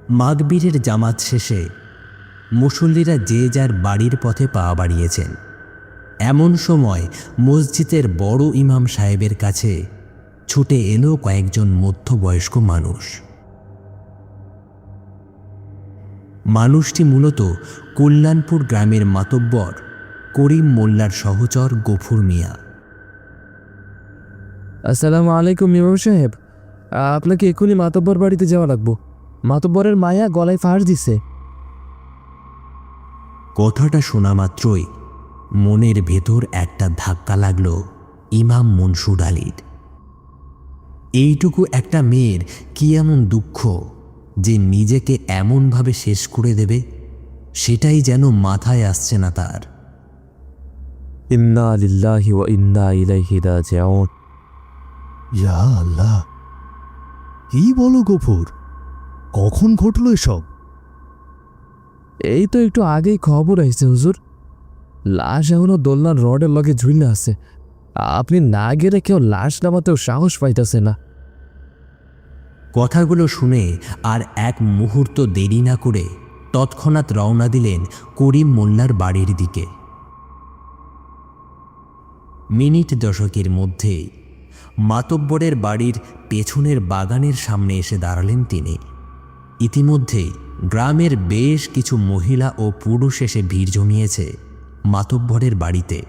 মাগবীরের জামাত শেষে মুসল্লিরা যে যার বাড়ির পথে পা বাড়িয়েছেন। এমন সময় মসজিদের বড় ইমাম সাহেবের কাছে ছুটে এলো কয়েকজন মধ্যবয়স্ক মানুষ। মানুষটি মূলত কল্যাণপুর গ্রামের মাতব্বর করিম মোল্লার সহচর গফুর মিয়া। আসসালামু আলাইকুম ইমাম সাহেব, আপনাকে এখনই মাতব্বর বাড়িতে যাওয়া লাগবো। মাতব্বরের মায়া গলায় ফাঁস দিছে। কথাটা শোনা মাত্রই মনের ভেতর একটা ধাক্কা লাগলো ইমাম মনসুর আলীর। এইটুকু একটা মেয়ের কি এমন দুঃখ যে নিজেকে এমনভাবে শেষ করে দেবে, সেটাই যেন মাথায় আসছে না তার। ইন্না লিল্লাহি ওয়া ইন্না ইলাইহি রাজিউন। ইয়া আল্লাহ, কি বলো গফুর, কখন ঘটলো এসব? এই তো একটু আগেই খবর আসছে হুজুর, লাশ এখনো দোলনার রডের লগে ঝুলে আছে। আপনি না গেলে কেউ লাশ নামাতেও সাহস পাইতেছে না। কথাগুলো শুনে আর এক মুহূর্ত দেরি না করে তৎক্ষণাৎ রওনা দিলেন করিম মোল্লার বাড়ির দিকে। মিনিট দশকের মধ্যে মাতব্বরের বাড়ির পেছনের বাগানের সামনে এসে দাঁড়ালেন তিনি। ইতিমধ্যে গ্রামের বেশ কিছু মহিলা ও পুরুষ এসে ভিড় জমিয়েছে মাতব্বরের বাড়িতে।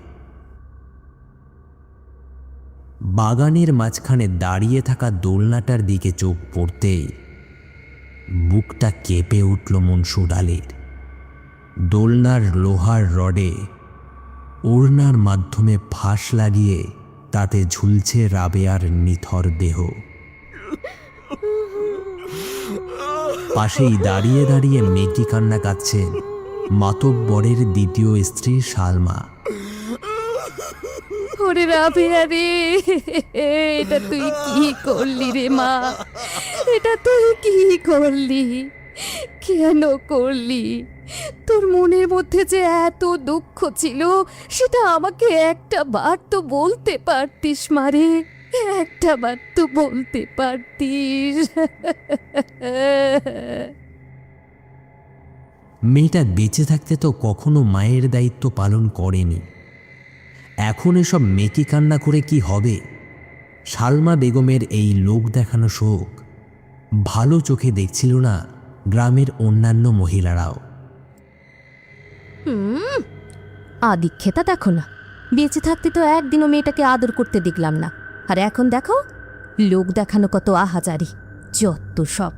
বাগানের মাঝখানে দাঁড়িয়ে থাকা দোলনাটার দিকে চোখ পড়তেই বুকটা কেঁপে উঠল মনসুর আলীর। দোলনার লোহার রডে ওড়নার মাধ্যমে ফাঁস লাগিয়ে তাতে ঝুলছে রাবেয়ার নিথর দেহ। পাশেই দাঁড়িয়ে দাঁড়িয়ে মেয়েটি কান্না কাঁদছেন মাতব্বরের দ্বিতীয় স্ত্রী সালমা। ওরে রাবেয়া রে, এটা তুই কি করলি রে মা? এটা তুই কি করলি? কেন করলি? তোর মনের মধ্যে যে এত দুঃখ ছিল, সেটা আমাকে একটা বার তো বলতে পারতিস মারে, একটা বার তো বলতে পারতিস। মেয়েটা বেঁচে থাকতে তো কখনো মায়ের দায়িত্ব পালন করেনি, এখন এসব মেকি কান্না করে কি হবে? সালমা বেগমের এই লোক দেখানো শোক ভালো চোখে দেখছিল না গ্রামের অন্যান্য মহিলারাও। আদিক্ষেতা দেখো না, বেঁচে থাকতে তো একদিনও মেয়েটাকে আদর করতে দেখলাম না, আর এখন দেখো লোক দেখানো কত আহাজারি, যত সব।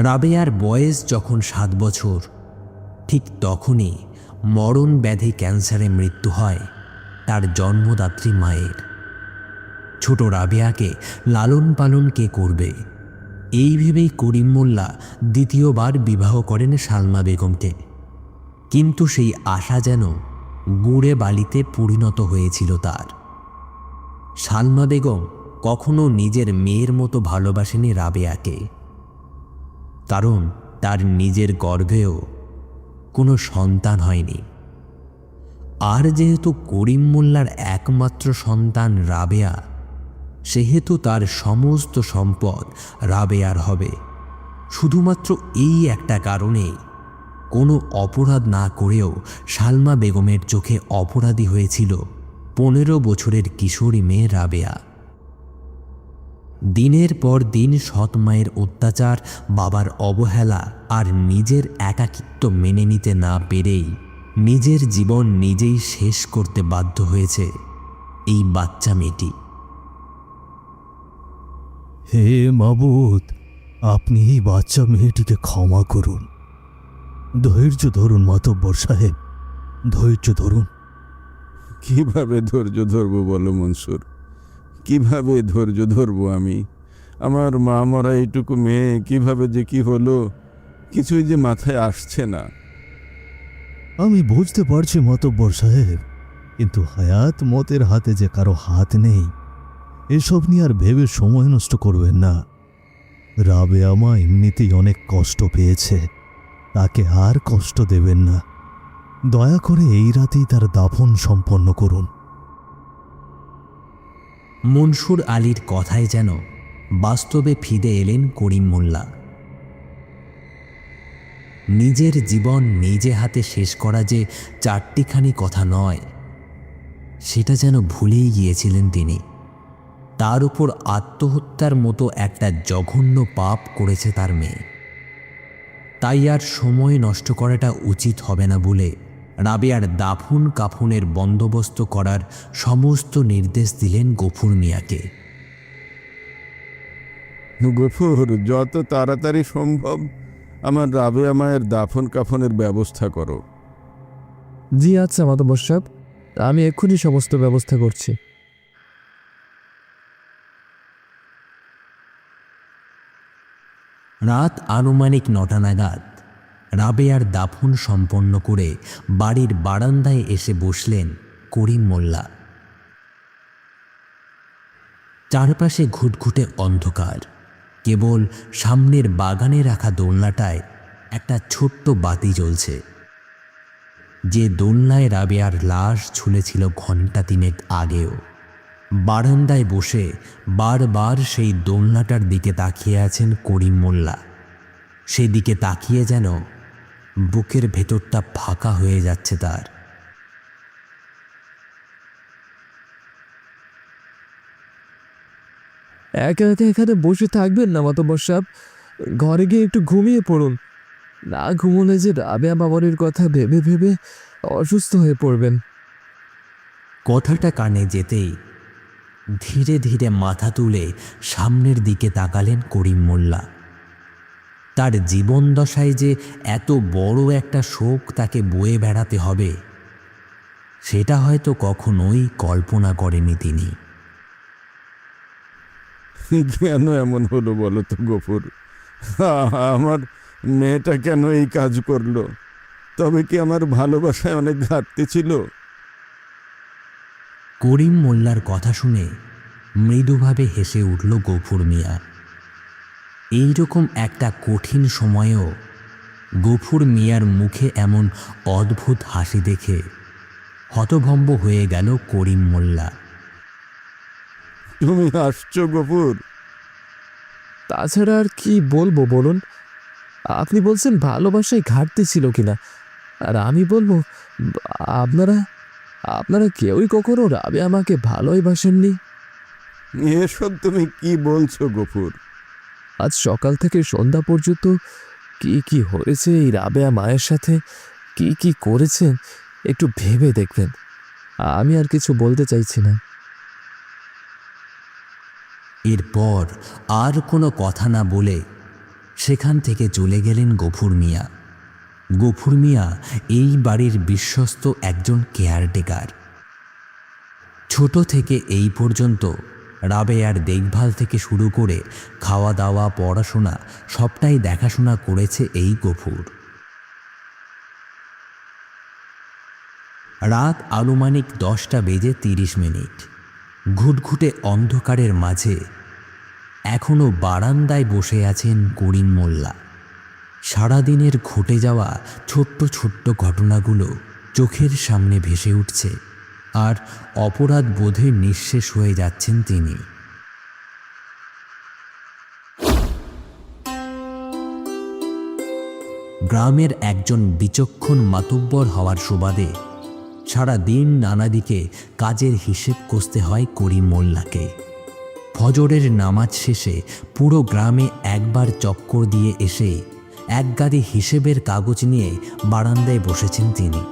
রাবেয়ার বয়স যখন 7 বছর, ঠিক তখনই মরণ ব্যাধি ক্যান্সারে মৃত্যু হয় তার জন্মদাত্রী মায়ের। ছোট রাবেয়াকে লালন পালন কে করবে, এই ভেবেই করিম মোল্লা দ্বিতীয়বার বিবাহ করেন সালমা বেগমকে। কিন্তু সেই আশা যেন গুড়ে বালিতে পরিণত হয়েছিল তার। সালমা বেগম কখনো নিজের মেয়ের মতো ভালোবাসেনি রাবেয়াকে, কারণ তার নিজের গর্ভেও কোনো সন্তান হয়নি। আর যেহেতু করিম মোল্লার একমাত্র সন্তান রাবেয়া, সেহেতু তার সমস্ত সম্পদ রাবেয়ার হবে। শুধুমাত্র এই একটা কারণেই কোনো অপরাধ না করেও সালমা বেগমের চোখে অপরাধী হয়েছিল 15 বছরের কিশোরী মেয়ে রাবেয়া। দিনের পর দিন সৎ মায়ের অত্যাচার, বাবার অবহেলা আর নিজের একাকিত্ব মেনে নিতে না পেরেই নিজের জীবন নিজেই শেষ করতে বাধ্য হয়েছে এই বাচ্চা মেয়েটি। হে মাবুদ, আপনি এই বাচ্চা মেয়েটিকে ক্ষমা করুন। ধৈর্য ধরুন মাতব্বর সাহেব, ধৈর্য ধরুন। কিভাবে ধৈর্য ধরবো বলো মনসুর, কিভাবে ধৈর্য ধরবো আমি? আমার মা মরা এইটুকু মেয়ে কিভাবে যে কি হলো, কিছুই যে মাথায় আসছে না। আমি বুঝতে পারছি মাতব্বর সাহেব, কিন্তু হায়াত মতের হাতে যে কারো হাত নেই, এসব নিয়ে আর ভেবে সময় নষ্ট করবেন না। রাবেয়া মা এমনিতেই অনেক কষ্ট পেয়েছে, তাকে আর কষ্ট দেবেন না। দয়া করে এই রাতেই তার দাফন সম্পন্ন করুন। মনসুর আলীর কথায় যেন বাস্তবে ফিরে এলেন করিম মোল্লা। নিজের জীবন নিজে হাতে শেষ করা যে চারটিখানি কথা নয়, সেটা যেন ভুলেই গিয়েছিলেন তিনি। তার উপর আত্মহত্যার মতো একটা জঘন্য পাপ করেছে তার মেয়ে। তাই আর সময় নষ্ট করাটা উচিত হবে না বলে রাবেয়ার দাফন কাফনের বন্দোবস্ত করার সমস্ত নির্দেশ দিলেন গফুর মিয়াকে। গফুর, যত তাড়াতাড়ি সম্ভব আমার রাবেয়া মায়ের দাফন কাফনের ব্যবস্থা করো। জি আচ্ছা মাতব্বর সাহেব, আমি এক্ষুনি সমস্ত ব্যবস্থা করছি। রাত আনুমানিক 9টা নাগাদ রাবেয়ার দাফন সম্পন্ন করে বাড়ির বারান্দায় এসে বসলেন করিম মোল্লা। চারপাশে ঘুটঘুটে অন্ধকার, কেবল সামনের বাগানে রাখা দোলনাটায় একটা ছোট্ট বাতি জ্বলছে। যে দোলনায় রাবেয়ার লাশ ঝুলেছিল ঘণ্টা 3 আগেও। বারান্দায় বসে বারবার সেই দোলনাটার দিকে তাকিয়ে আছেন করিম মোল্লা। সেদিকে তাকিয়ে যেন বুকের ভেতরটা ফাঁকা হয়ে যাচ্ছে তার। একা একা এখানে বসে থাকবেন না মাতব্বর সাহেব, ঘরে গিয়ে একটু ঘুমিয়ে পড়ুন। না ঘুমোলে যে রাবেয়া বাবরের কথা ভেবে ভেবে অসুস্থ হয়ে পড়বেন। কথাটা কানে যেতেই ধীরে ধীরে মাথা তুলে সামনের দিকে তাকালেন করিম মোল্লা। তার জীবন দশায় যে এত বড় একটা শোক তাকে বয়ে বেড়াতে হবে, সেটা হয়তো কখনোই কল্পনা করেনি তিনি। কেন এমন হলো বলো তো গফুর? আমার মেয়েটা কেন এই কাজ করলো? তবে কি আমার ভালোবাসায় অনেক ঘাটতি ছিল? করিম মোল্লার কথা শুনে মৃদুভাবে হেসে উঠল গফুর মিয়া। এইরকম একটা কঠিন সময়েও গফুর মিয়ার মুখে এমন অদ্ভুত হাসি দেখে হতভম্ব হয়ে গেল করিম মোল্লা। তুমি হাসছো গফুর? তাছাড়া আর কি বলবো বলুন? আপনি বলছেন ভালোবাসায় ঘাটতি ছিল কিনা, আর আমি বলবো আপনারা আপনারা কেউই কখনো রাবেয়া আমাকে ভালোই বাসেননি। এসব তুমি কি বলছো গফুর? আজ সকাল থেকে সন্ধ্যা পর্যন্ত কি কি হয়েছে এই রাবেয়া মায়ের সাথে, কি কি করেছেন একটু ভেবে দেখবেন। আমি আর কিছু বলতে চাইছি না। এরপর আর কোনো কথা না বলে সেখান থেকে চলে গেলেন গফুর মিয়া। গফুর মিয়া এই বাড়ির বিশ্বস্ত একজন কেয়ারটেকার। ছোট থেকে এই পর্যন্ত রাবেয়ার দেখভাল থেকে শুরু করে খাওয়া দাওয়া পড়াশোনা সবটাই দেখাশোনা করেছে এই গফুর। রাত আনুমানিক 10:30। ঘুটঘুটে অন্ধকারের মাঝে এখনো বারান্দায় বসে আছেন করিম মোল্লা। সারাদিনের ঘটে যাওয়া ছোট্ট ছোট্ট ঘটনাগুলো চোখের সামনে ভেসে উঠছে, আর অপরাধ বোধে নিঃশেষ হয়ে যাচ্ছেন তিনি। গ্রামের একজন বিচক্ষণ মাতব্বর হওয়ার সুবাদে সারা দিন নানা দিকে কাজের হিসেব কষতে হয় করিম মোল্লাকে। ফজরের নামাজ শেষে পুরো গ্রামে একবার চক্কর দিয়ে এসে এক গাদি হিসেবের কাগজ নিয়ে বারান্দায় বসেছেন তিনি।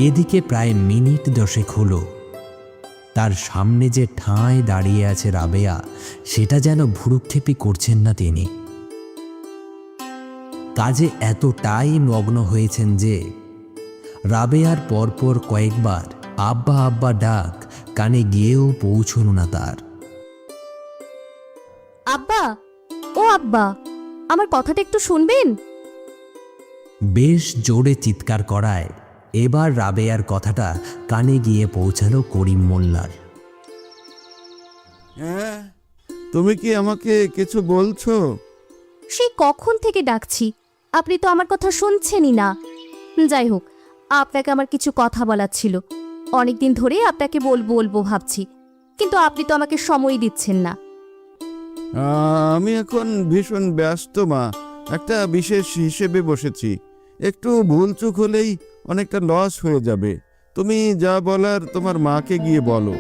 এদিকে প্রায় মিনিট 10 হলো তার সামনে যে ঠাঁই দাঁড়িয়ে আছে রাবেয়া, সেটা যেন ভ্রুক্ষেপই করছেন না তিনি। কাজে এতটাই মগ্ন হয়েছেন যে রাবেয়ার পরপর কয়েকবার আব্বা আব্বা ডাক কানে গিয়েও পৌঁছল না তার। আব্বা, ও আব্বা, আমার কথাটা একটু শুনবেন? বেশ জোরে চিৎকার করায় এবার রাবেয়ার কথাটা কানে গিয়ে পৌঁছালো করিম মোল্লার। হ্যাঁ, তুমি কি আমাকে কিছু বলছো? সেই কখন থেকে ডাকছি, আপনি তো আমার কথা শুনছেনই না। যাই হোক, আপনাকে আমার কিছু কথা বলার ছিল। অনেকদিন ধরেই আপনাকে বলবো ভাবছি, কিন্তু আপনি তো আমাকে সময় দিচ্ছেন না। আমি এখন ভীষণ ব্যস্ত মা, একটা বিশেষ হিসেবে বসেছি, একটু ভুলচুক হলেই অনেকটা লস হয়ে যাবে। তুমি যা বলার তোমার মাকে গিয়ে বলো।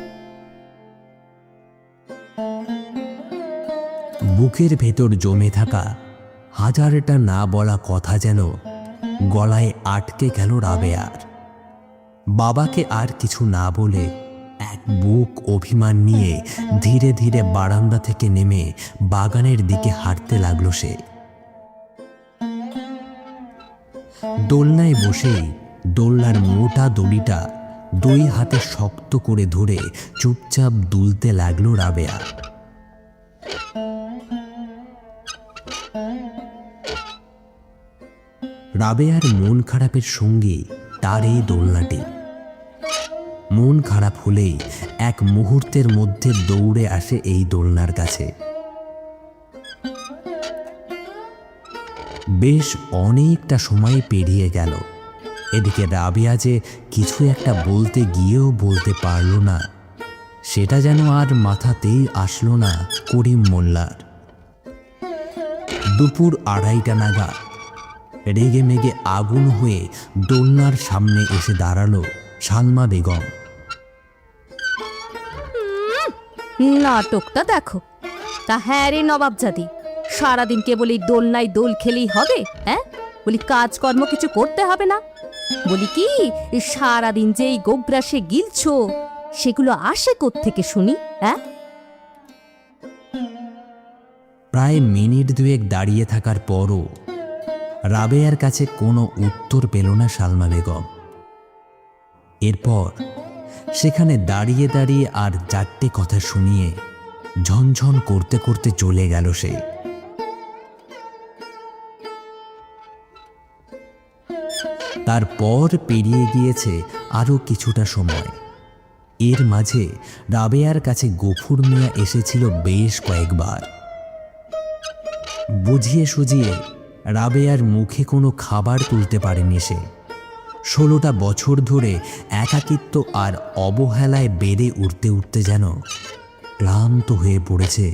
বুকের ভেতর জমে থাকা হাজারটা না বলা কথা যেন গলায় আটকে গেল রাবেয়ার। বাবাকে আর কিছু না বলে এক বুক অভিমান নিয়ে ধীরে ধীরে বারান্দা থেকে নেমে বাগানের দিকে হাঁটতে লাগলো সে। দোলনায় বসেই দোলনার মোটা দড়িটা দুই হাতে শক্ত করে ধরে চুপচাপ দুলতে লাগলো রাবেয়া। রাবেয়ার মন খারাপের সঙ্গে তার এই দোলনাটি। মন খারাপ হলেই এক মুহূর্তের মধ্যে দৌড়ে আসে এই দোলনার কাছে। বেশ অনেকটা সময় পেরিয়ে গেল। এদিকে রাবেয়া যে কিছু একটা বলতে গিয়েও বলতে পারল না, সেটা যেন আর মাথাতেই আসলো না করিম মোল্লার। দুপুর 2:30টা নাগাদ রেগে মেগে আগুন হয়ে দোলনার সামনে এসে দাঁড়ালো সালমা বেগম। নাটকটা দেখো। তা হ্যাঁ রে নবাবজাদি, সারাদিন কেবল এই দোলনায় দোল খেলেই হবে? হ্যাঁ, বলি কাজকর্ম কিছু করতে হবে না? বলি কি এই সারাদিন যে এই গোগ্রাসে গিলছো, সেগুলো আসে কোত্থেকে শুনি? হ্যাঁ, প্রায় মিনিট 2 দাঁড়িয়ে থাকার পরও রাবেয়ার কাছে কোনো উত্তর পেল না সালমা বেগম। এরপর সেখানে দাঁড়িয়ে দাঁড়িয়ে আর 4টে কথা শুনিয়ে ঝনঝন করতে করতে চলে গেল সে। তারপর পেরিয়ে গিয়েছে আরও কিছুটা সময়। এর মাঝে রাবেয়ার কাছে গফুর মিয়া এসেছিল বেশ কয়েকবার। বুঝিয়ে সুঝিয়ে রাবেয়ার মুখে কোনো খাবার তুলতে পারেনি সে। 16টা বছর ধরে একাকিত্ব আর অবহেলায় বেড়ে উঠতে উঠতে যেন ক্লান্ত হয়ে পড়েছে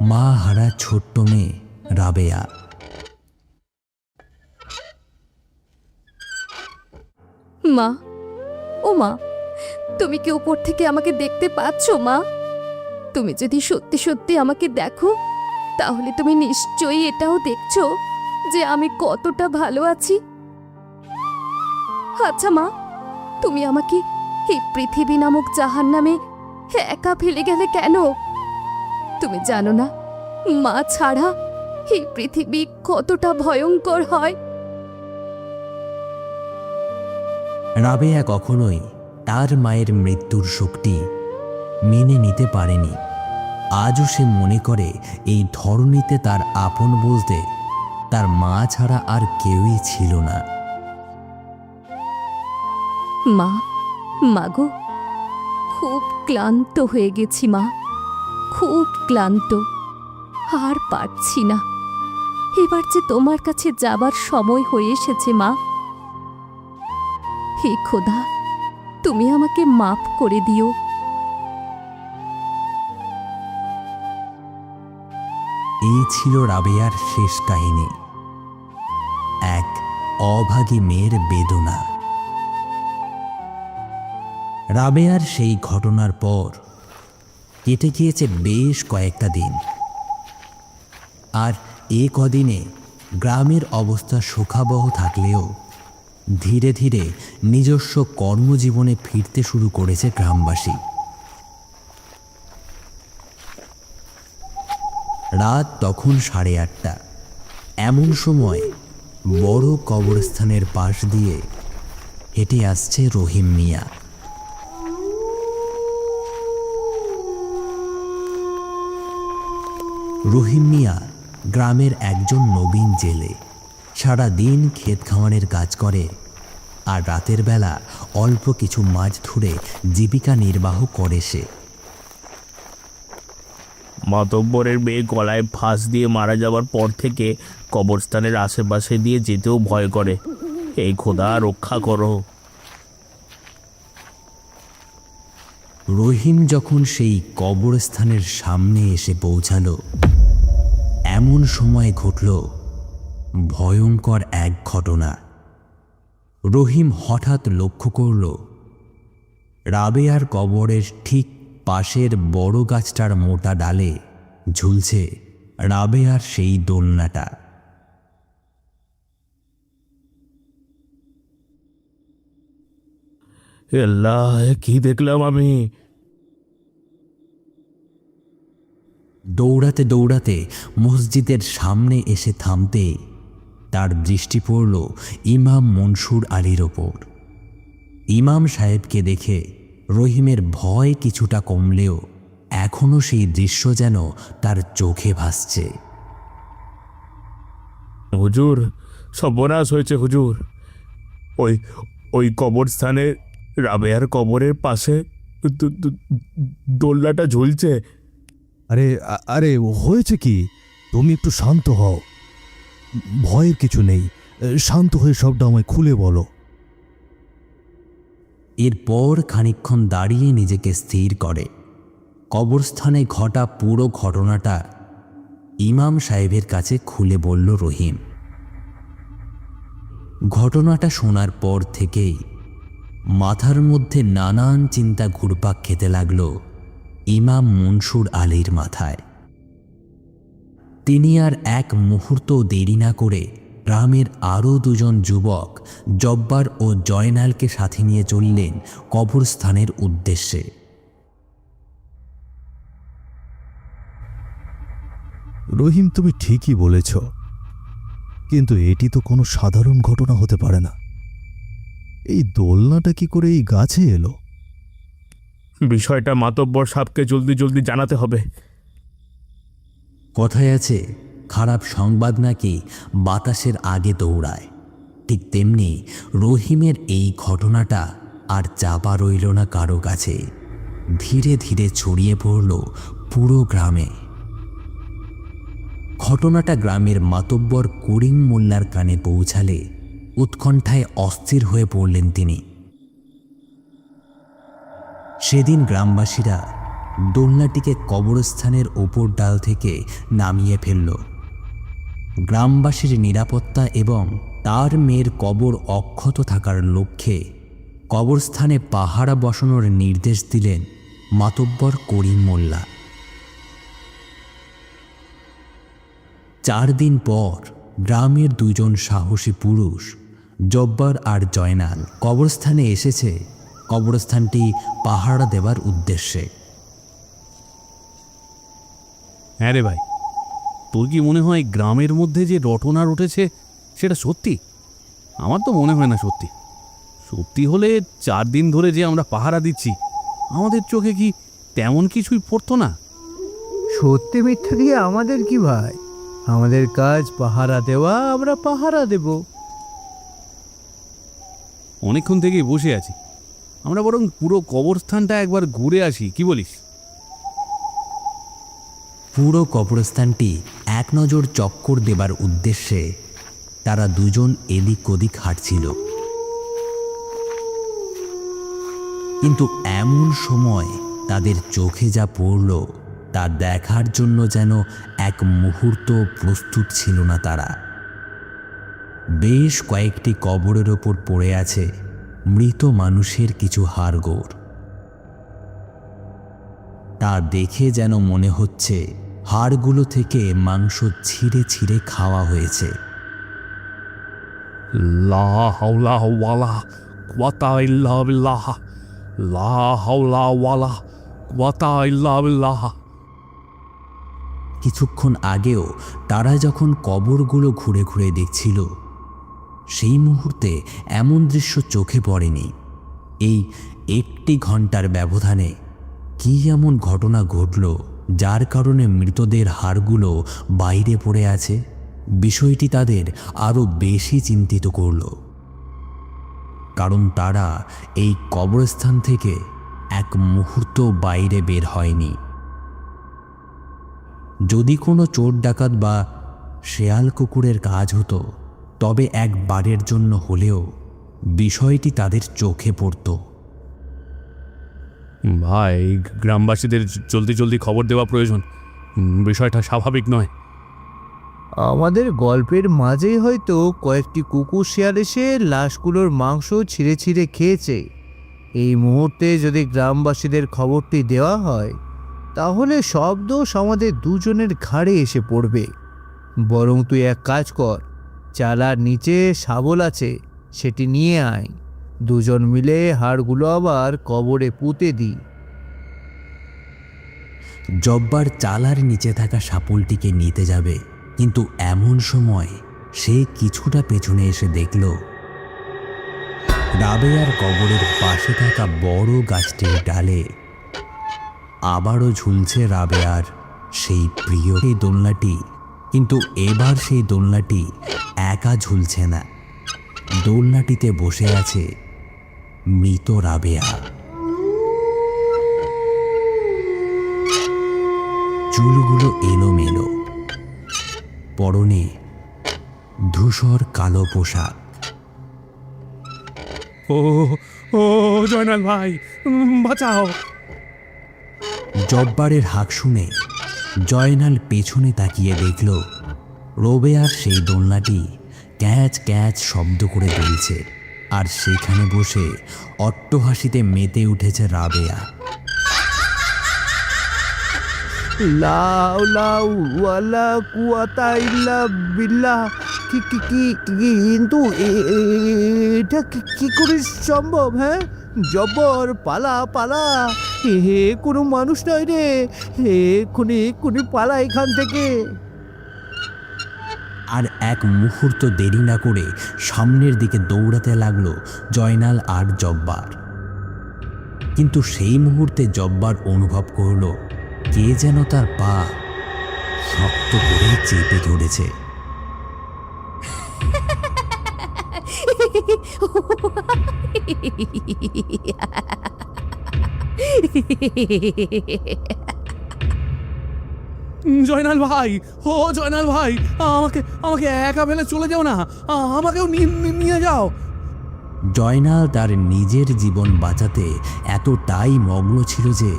মা হারা ছোট্ট মেয়ে রাবেয়া। মা, ও মা, তুমি কি উপর থেকে আমাকে দেখতে পাচ্ছ মা? তুমি যদি সত্যি সত্যি আমাকে দেখো, তাহলে তুমি নিশ্চয়ই এটাও দেখছো যে আমি কতটা ভালো আছি। আচ্ছা মা, তুমি আমাকে এই পৃথিবী নামক জাহান্নামে একা ফেলে গেলে কেন? তুমি জানো না মা ছাড়া এই পৃথিবী কতটা ভয়ঙ্কর হয়? রাবেয়া কখনোই তার মায়ের মৃত্যুর শোকটি মেনে নিতে পারেনি। আজও সে মনে করে এই ধরনীতে তার আপন বলতে তার মা ছাড়া আর কেউই ছিল না। মা, মাগো, খুব ক্লান্ত হয়ে গেছি মা, খুব ক্লান্ত, আর পারছি না। এবার যে তোমার কাছে যাবার সময় হয়ে এসেছে মা। হে খোদা, তুমি আমাকে মাফ করে দিও। এই ছিল রাবেয়ার শেষ কাহিনী, এক অভাগী মেয়ের বেদনা। রাবেয়ার সেই ঘটনার পর কেটে গিয়েছে বেশ কয়েকটা দিন। আর এ কদিনে গ্রামের অবস্থা শোকাবহ থাকলেও ধীরে ধীরে নিজস্ব কর্মজীবনে ফিরতে শুরু করেছে গ্রামবাসী। রাত তখন 8:30। এমন সময় বড় কবরস্থানের পাশ দিয়ে হেঁটে আসছে রহিম মিয়া। রহিম মিয়া গ্রামের একজন নবীন জেলে। সারা দিন ক্ষেত খামারের কাজ করে আর রাতের বেলা অল্প কিছু মাছ ধরে জীবিকা নির্বাহ করে সে। মাতব্বরের মেয়ে গলায় ফাঁস দিয়ে মারা যাওয়ার পর থেকে কবরস্থানের আশেপাশে দিয়ে যেতেও ভয় করে। এই খোদা রক্ষা করো। রহিম যখন সেই কবরস্থানের সামনে এসে পৌঁছালো, এমন সময় ঘটল ভয়ঙ্কর এক ঘটনা। রহিম হঠাৎ লক্ষ্য করল রাবেয়ার কবরের ঠিক পাশের বড় গাছটার মোটা ডালে ঝুলছে রাবেয়ার সেই দোলনাটা। আল্লাহ, কি দেখলাম আমি! দৌড়াতে দৌড়াতে মসজিদের সামনে এসে থামতে তার দৃষ্টি পড়ল ইমাম মনসুর আলীর ওপর। ইমাম সাহেবকে দেখে রহিমের ভয় কিছুটা কমলেও এখনও সেই দৃশ্য যেন তার চোখে ভাসছে। হুজুর, সর্বনাশ হয়েছে হুজুর। ওই ওই কবরস্থানে রাবেয়ার কবরের পাশে দোলনাটা ঝুলছে। আরে আরে হয়েছে কি? তুমি একটু শান্ত হও, ভয়ের কিছু নেই। শান্ত হয়ে সবটা আমায় খুলে বলো। এরপর খানিকক্ষণ দাঁড়িয়ে নিজেকে স্থির করে কবরস্থানে ঘটা পুরো ঘটনাটা ইমাম সাহেবের কাছে খুলে বলল রহিম। ঘটনাটা শোনার পর থেকেই মাথার মধ্যে নানান চিন্তা ঘুরপাক খেতে লাগল ইমাম মনসুর আলীর মাথায়। তিনি আর এক মুহূর্ত দেরি না করে গ্রামের আরও দুজন যুবক জব্বার ও জয়নালকে সাথে নিয়ে চললেন কবরস্থানের উদ্দেশ্যে। রহিম, তুমি ঠিকই বলেছ, কিন্তু এটি তো কোনো সাধারণ ঘটনা হতে পারে না। এই দোলনাটা কি করে এই গাছে এলো? বিষয়টা মাতব্বর সাহেবকে জলদি জলদি জানাতে হবে। কথায় আছে, খারাপ সংবাদ নাকি বাতাসের আগে দৌড়ায়। ঠিক তেমনি রহিমের এই ঘটনাটা আর চাপা রইল না কারো কাছে, ধীরে ধীরে ছড়িয়ে পড়ল পুরো গ্রামে। ঘটনাটা গ্রামের মাতব্বর করিম মোল্লার কানে পৌঁছালে উৎকণ্ঠায় অস্থির হয়ে পড়লেন তিনি। সেদিন গ্রামবাসীরা দোলনাটিকে কবরস্থানের ওপর ডাল থেকে নামিয়ে ফেলল। গ্রামবাসীর নিরাপত্তা এবং তার মেয়ের কবর অক্ষত থাকার লক্ষ্যে কবরস্থানে পাহারা বসানোর নির্দেশ দিলেন মাতব্বর করিম মোল্লা। 4 দিন পর গ্রামের দুজন সাহসী পুরুষ জব্বার আর জয়নাল কবরস্থানে এসেছে কবরস্থানটি পাহারা দেবার উদ্দেশ্যে। হ্যাঁ রে ভাই, তোর কি মনে হয় গ্রামের মধ্যে যে রটনা রটেছে সেটা সত্যি? আমার তো মনে হয় না সত্যি। সত্যি হলে 4 দিন ধরে যে আমরা পাহারা দিচ্ছি, আমাদের চোখে কি তেমন কিছুই পড়তো না? সত্যি মিথ্যা দিয়ে আমাদের কি ভাই? আমাদের কাজ পাহারা দেওয়া, আমরা পাহারা দেব। অনেকক্ষণ থেকেই বসে আছি, আমরা বরং পুরো কবরস্থানটা একবার ঘুরে আসি, কি বলিস? পুরো কবরস্থানটি এক নজর চক্কর দেবার উদ্দেশ্যে তারা দুজন এদিক ওদিক হাঁটছিল। কিন্তু এমন সময় তাদের চোখে যা পড়ল তা দেখার জন্য যেন এক মুহূর্ত প্রস্তুত ছিল না তারা। বেশ কয়েকটি কবরের ওপর পড়ে আছে মৃত মানুষের কিছু হাড়গোড়। তা দেখে যেন মনে হচ্ছে হাড়গুলো থেকে মাংস ছিঁড়ে ছিঁড়ে খাওয়া হয়েছে। লা হাওলা ওয়ালা কুওয়াতা ইল্লা বিল্লাহ, লা হাওলা ওয়ালা কুওয়াতা ইল্লা বিল্লাহ। কিছুক্ষণ আগেও তারা যখন কবরগুলো ঘুরে ঘুরে দেখছিল, সেই মুহূর্তে এমন দৃশ্য চোখে পড়েনি। এই 1 ঘন্টার ব্যবধানে কী এমন ঘটনা ঘটল যার কারণে মৃতদের হাড়গুলো বাইরে পড়ে আছে? বিষয়টি তাদের আরও বেশি চিন্তিত করল, কারণ তারা এই কবরস্থান থেকে এক মুহূর্ত বাইরে বের হয়নি। যদি কোনো চোর ডাকাত বা শেয়াল কুকুরের কাজ হতো, তবে একবারের জন্য হলেও বিষয়টি তাদের চোখে পড়ত। ভাই, গ্রামবাসীদের জলদি জলদি খবর দেওয়া প্রয়োজন, বিষয়টা স্বাভাবিক নয়। আমাদের গল্পের মাঝেই হয়তো কয়েকটি কুকুর শিয়াল এসে লাশগুলোর মাংস ছিঁড়ে ছিঁড়ে খেয়েছে। এই মুহূর্তে যদি গ্রামবাসীদের খবরটি দেওয়া হয় তাহলে সব দোষ আমাদের দুজনের ঘাড়ে এসে পড়বে। বরং তুই এক কাজ কর, চালার নিচে শাবল আছে, সেটি নিয়ে আয়। দুজন মিলে হাড়গুলো আবার কবরে পুঁতে দিই। জব্বার চালার নিচে থাকা সাপুলটিকে নিতে যাবে, কিন্তু এমন সময় সে কিছুটা পেছনে এসে দেখল রাবেয়ার কবরের পাশে থাকা বড় গাছটির ডালে আবারও ঝুলছে রাবেয়ার সেই প্রিয় সেই দোলনাটি। কিন্তু এবার সেই দোলনাটি একা ঝুলছে না, দোলনাটিতে বসে আছে মৃত রাবেয়া। চুলগুলো এলোমেলো, পরনে ধূসর কালো পোশাক। ও ও জয়নাল ভাই, বাঁচাও! জব্বারের হাঁক শুনে জয়নাল পেছনে তাকিয়ে দেখল রোবেয়ার সেই দোলনাটি ক্যাচ ক্যাচ শব্দ করে দুলছে, আর সেখানে বসে অট্টহাসিতে মেতে উঠেছে রাবেয়া। লাউ লাউ ওয়ালা কুয়াতা ইল্লা বিল্লাহ। কিন্তু এটা কি করে সম্ভব? হ্যাঁ, জব্বর পালা পালা, হে কোনো মানুষ নয় রে, এক্ষুনি পালা এখান থেকে। আর এক মুহূর্ত দেরি না করে সামনের দিকে দৌড়াতে লাগলো জয়নাল আর জব্বার। কিন্তু সেই মুহূর্তে জব্বার অনুভব করলো কে যেন তার পা শক্ত করে চেপে ধরেছে। জয়নাল ভাই, ও জয়নাল ভাই, আমাকে আমাকে একা ফেলে চলে যাও না, আমাকেও নিয়ে যাও। জয়নাল তার নিজের জীবন বাঁচাতে এতটাই মগ্ন ছিল যে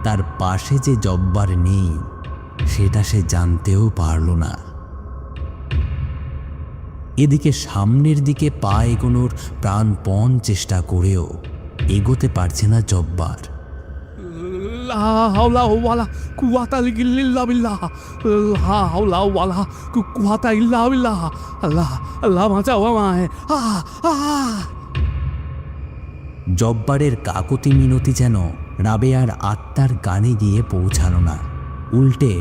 তার পাশে যে জব্বার নেই সেটা সে জানতেও পারল না। এদিকে সামনের দিকে পা এগোনোর প্রাণপণ চেষ্টা করেও এগোতে পারছে না জব্বার। লা হাওলা ওয়ালা কুওয়াতা ইল্লা বিল্লাহ, লা হাওলা ওয়ালা কুওয়াতা ইল্লা বিল্লাহ। আল্লাহ আল্লাহ বাঁচাও আমায়! জব্বারের কাকতি মিনতি যেন রাবেয়ার আত্মার কানে গিয়ে পৌঁছালো না, উল্টে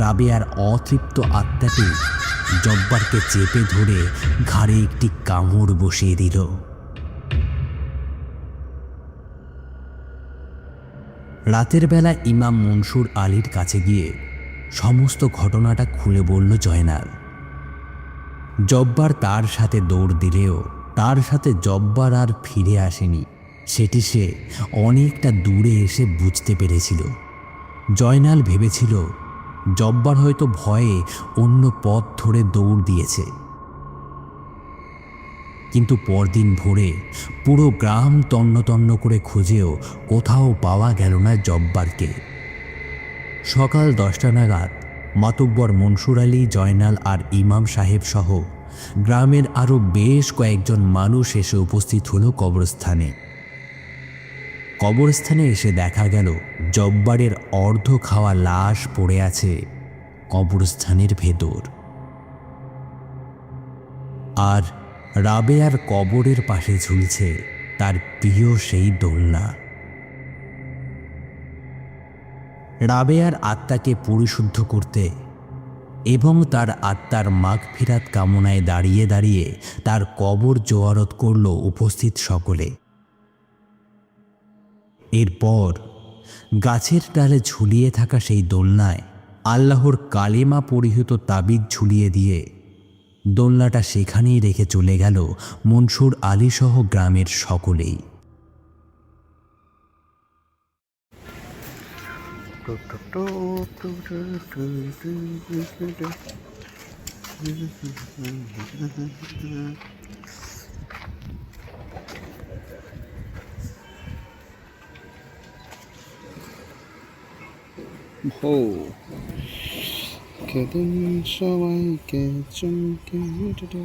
রাবেয়ার অতৃপ্ত আত্মাটি জব্বারকে চেপে ধরে ঘাড়ে একটি কামড় বসিয়ে দিল। রাতের বেলা ইমাম মনসুর আলীর কাছে গিয়ে সমস্ত ঘটনাটা খুলে বলল জয়নাল। জব্বার তার সাথে দৌড় দিলেও তার সাথে জব্বার আর ফিরে আসেনি, সেটি সে অনেকটা দূরে এসে বুঝতে পেরেছিল। জয়নাল ভেবেছিল জব্বার হয়তো ভয়ে অন্য পথ ধরে দৌড় দিয়েছে। কিন্তু পরদিন ভোরে পুরো গ্রাম তন্ন তন্ন করে খুঁজেও কোথাও পাওয়া গেল না জব্বারকে। সকাল 10টা নাগাদ মাতব্বর মনসুর আলী, জয়নাল আর ইমাম সাহেব সহ গ্রামের আরও বেশ কয়েকজন মানুষ এসে উপস্থিত হলো কবরস্থানে। কবরস্থানে এসে দেখা গেল জব্বারের অর্ধ খাওয়া লাশ পড়ে আছে কবরস্থানের ভেতর, আর রাবেয়ার কবরের পাশে ঝুলছে তার প্রিয় সেই দোলনা। রাবেয়ার আত্মাকে পরিশুদ্ধ করতে এবং তার আত্মার মাগফিরাত কামনায় দাঁড়িয়ে দাঁড়িয়ে তার কবর জোয়ারত করল উপস্থিত সকলে। এরপর গাছের ডালে ঝুলিয়ে থাকা সেই দোলনায় আল্লাহর কালেমা পরিহিত তাবিজ ঝুলিয়ে দিয়ে দোলনাটা সেখানেই রেখে চলে গেল মনসুর আলী সহ গ্রামের সকলেই। আজকে দিন সবাইকে চমকে উঠে।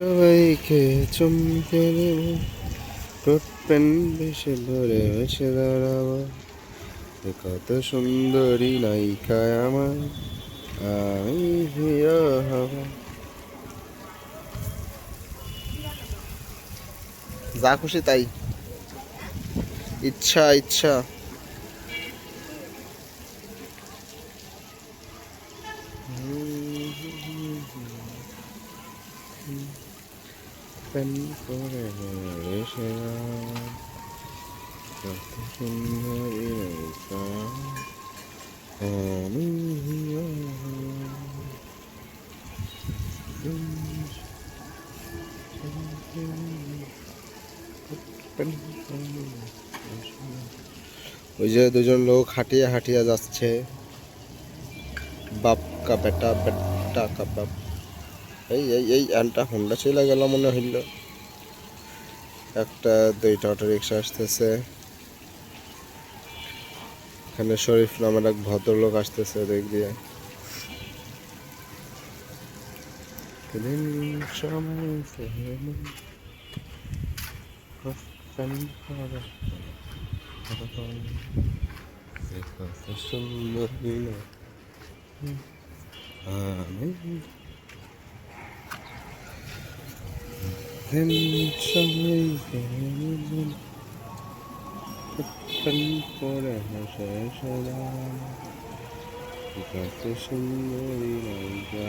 সবাইকে চমকে দেব, কোট প্যান্ট বেশে ভরে এসে দাঁড়াবো, এ কত সুন্দরী নায়িকা আমার, আমি হিরো হব। যা খুশি তাই, ইচ্ছা ইচ্ছা। প্যান করে এসে কত সুন্দরী নায়িকা আমি হিরো ওই যে দুজন লোক হাঁটিয়ে হাঁটিয়ে যাচ্ছে, বাপ কা বেটা বেটা কা বাপ। এই এই এই আনটা হোন্ডা চলে গেল মনে হইল। একটা দুইটা অটো রিক্সা আসতেছে, এখানে শরীফ নামের এক ভদ্রলোক আসতেছে দিক দিয়ে। কত সুন্দরী নায়িকা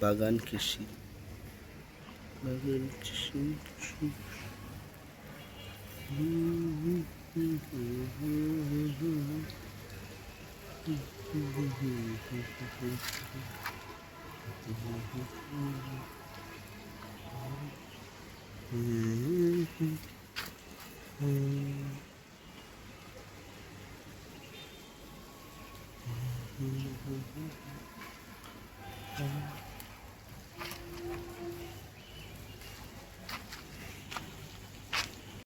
বাগান কৃষি, বাগান কৃষি।